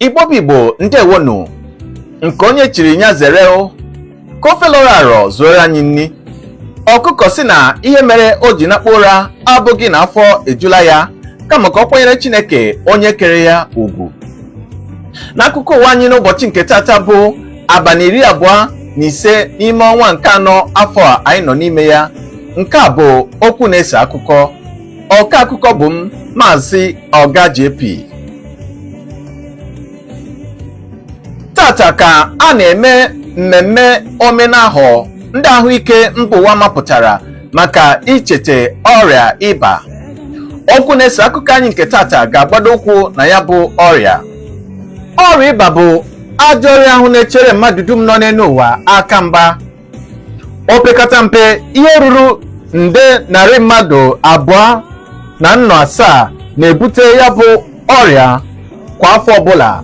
Igbo ndewonu nke onye chiri nya zere kofeloraro zuoro anyị nni. Ọkụkọ si na ihe mere o ji nakpu ụra abụghị na afọ ejula ya kama ka ọ kwanyere Chineke onye kere ya ugwu. N'akụkọ ụwa anyị n'ụbọchị nke tata bụ abalị 25 n'ime ọnwa nke anọ afọ a anyị nọ n'ime ya. Nke a bụ okwu na-ese akụkọ. Ọka akụkọ bụ m Maazị Oga JP. Tata ka a na-eme mmemme omenahọ ndị ahụike mba ụwa mapụtara maka ichete ọrịa ịba. Okwu na-ese akụkọ anyị nke tata ga-agbado ụkwụ na ya bụ ọrịa. Ọrịa ịba bụ ajọ ọrịa ahụ na-echere mmadụ dum nọ n'elu ụwa aka mgba. Opekata mpe ihe ruru nde narị mmadụ 2.7 na-ebute ya bụ ọrịa kwa afọ ọbụla.